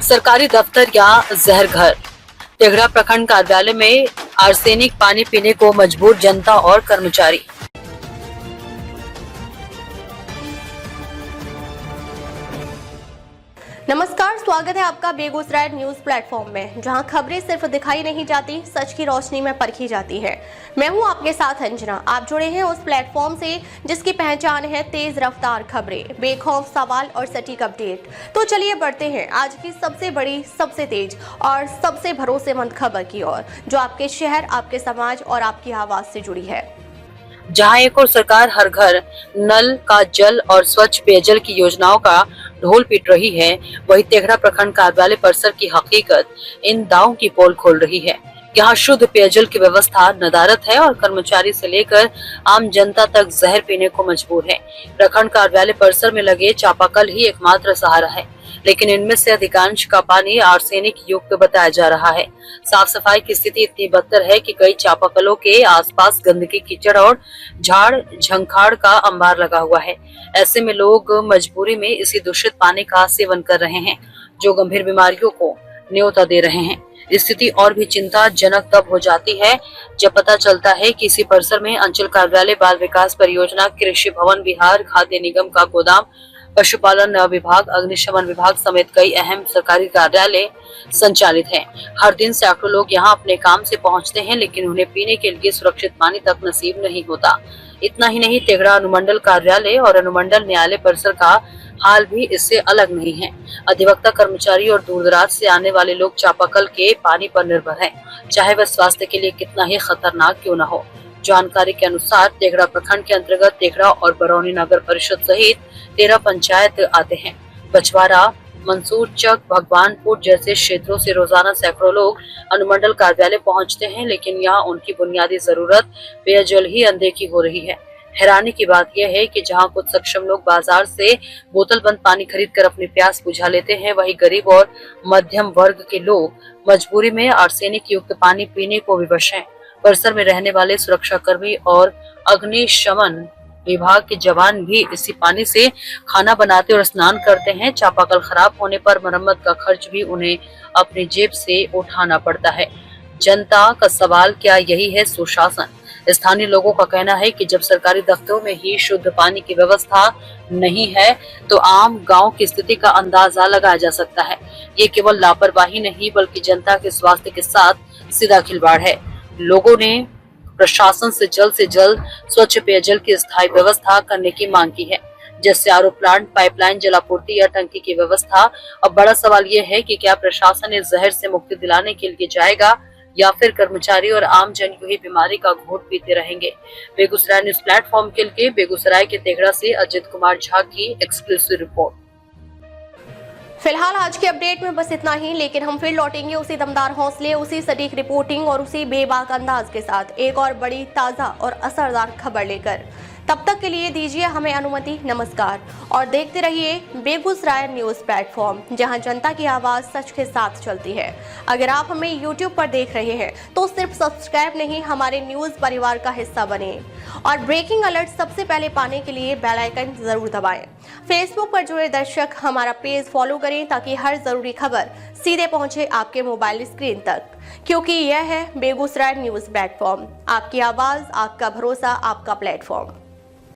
सरकारी दफ्तर या जहर घर। तेघड़ा प्रखंड कार्यालय में आर्सेनिक पानी पीने को मजबूर जनता और कर्मचारी। नमस्कार, स्वागत है आपका बेगूसराय न्यूज प्लेटफॉर्म में, जहां खबरें सिर्फ दिखाई नहीं जाती, सच की रोशनी में परखी जाती है। मैं हूं आपके साथ अंजना। आप जुड़े हैं उस प्लेटफॉर्म से जिसकी पहचान है तेज रफ्तार खबरें, बेखौफ सवाल और सटीक अपडेट। तो चलिए बढ़ते हैं आज की सबसे बड़ी, सबसे तेज और सबसे भरोसेमंद खबर की ओर, जो आपके शहर, आपके समाज और आपकी आवाज से जुड़ी है। जहां एक और सरकार हर घर नल का जल और स्वच्छ पेयजल की योजनाओं का ढोल पीट रही है, वहीं तेघड़ा प्रखंड कार्यालय परिसर की हकीकत इन दावों की पोल खोल रही है। यहाँ शुद्ध पेयजल की व्यवस्था नदारत है और कर्मचारी से लेकर आम जनता तक जहर पीने को मजबूर है। प्रखंड कार्यालय परिसर में लगे चापाकल ही एकमात्र सहारा है, लेकिन इनमें से अधिकांश का पानी आर्सेनिक युक्त बताया जा रहा है। साफ सफाई की स्थिति इतनी बदतर है कि कई चापाकलों के आसपास गंदगी, कीचड़ और झाड़ झंखाड़ का अंबार लगा हुआ है। ऐसे में लोग मजबूरी में इसी दूषित पानी का सेवन कर रहे हैं, जो गंभीर बीमारियों को न्योता दे रहे हैं। स्थिति और भी चिंताजनक तब हो जाती है जब पता चलता है कि इसी परिसर में अंचल कार्यालय, बाल विकास परियोजना, कृषि भवन, बिहार खाद्य निगम का गोदाम, पशुपालन विभाग, अग्निशमन विभाग समेत कई अहम सरकारी कार्यालय संचालित हैं। हर दिन सैकड़ों लोग यहां अपने काम से पहुंचते हैं, लेकिन उन्हें पीने के लिए सुरक्षित पानी तक नसीब नहीं होता। इतना ही नहीं, तेघड़ा अनुमंडल कार्यालय और अनुमंडल न्यायालय परिसर का हाल भी इससे अलग नहीं है। अधिवक्ता, कर्मचारी और दूर दराज से आने वाले लोग चापाकल के पानी पर निर्भर हैं, चाहे वह स्वास्थ्य के लिए कितना ही खतरनाक क्यों न हो। जानकारी के अनुसार तेघड़ा प्रखंड के अंतर्गत तेघड़ा और बरौनी नगर परिषद सहित 13 पंचायत आते हैं। बछवाड़ा, मंसूरचक, भगवानपुर जैसे क्षेत्रों से रोजाना सैकड़ों लोग अनुमंडल कार्यालय पहुंचते हैं, लेकिन यहाँ उनकी बुनियादी जरूरत पेयजल ही अनदेखी हो रही है। हैरानी की बात यह है कि जहां कुछ सक्षम लोग बाजार से बोतल बंद पानी खरीदकर अपनी प्यास बुझा लेते हैं, वहीं गरीब और मध्यम वर्ग के लोग मजबूरी में आर्सेनिक युक्त पानी पीने को विवश हैं। परिसर में रहने वाले सुरक्षा कर्मी और अग्निशमन विभाग के जवान भी इसी पानी से खाना बनाते और स्नान करते हैं। चापाकल खराब होने पर मरम्मत का खर्च भी उन्हें अपनी जेब से उठाना पड़ता है। जनता का सवाल, क्या यही है सुशासन? स्थानीय लोगों का कहना है कि जब सरकारी दफ्तरों में ही शुद्ध पानी की व्यवस्था नहीं है, तो आम गांव की स्थिति का अंदाजा लगाया जा सकता है। ये केवल लापरवाही नहीं, बल्कि जनता के स्वास्थ्य के साथ सीधा खिलवाड़ है। लोगों ने प्रशासन से जल्द स्वच्छ पेयजल की स्थायी व्यवस्था करने की मांग की है, जैसे आरओ प्लांट, पाइपलाइन, जलापूर्ति या टंकी की व्यवस्था। अब बड़ा सवाल यह है कि क्या प्रशासन इस जहर से मुक्ति दिलाने के लिए जाएगा, या फिर कर्मचारी और आम जन यूं बीमारी का घूंट पीते रहेंगे। बेगूसराय न्यूज प्लेटफॉर्म के लिए बेगूसराय के तेघड़ा से अजित कुमार झा की एक्सक्लूसिव रिपोर्ट। फिलहाल आज के अपडेट में बस इतना ही, लेकिन हम फिर लौटेंगे उसी दमदार हौसले, उसी सटीक रिपोर्टिंग और उसी बेबाक अंदाज के साथ एक और बड़ी, ताजा और असरदार खबर लेकर। तब तक के लिए दीजिए हमें अनुमति। नमस्कार और देखते रहिए बेगूसराय न्यूज प्लेटफॉर्म, जहां जनता की आवाज सच के साथ चलती है। अगर आप हमें YouTube पर देख रहे हैं तो सिर्फ सब्सक्राइब नहीं, हमारे न्यूज परिवार का हिस्सा बने और ब्रेकिंग अलर्ट सबसे पहले पाने के लिए बेल आइकन जरूर दबाएं। फेसबुक पर जुड़े दर्शक हमारा पेज फॉलो करें, ताकि हर जरूरी खबर सीधे पहुंचे आपके मोबाइल स्क्रीन तक, क्योंकि यह है बेगूसराय न्यूज प्लेटफॉर्म, आपकी आवाज, आपका भरोसा, आपका प्लेटफॉर्म।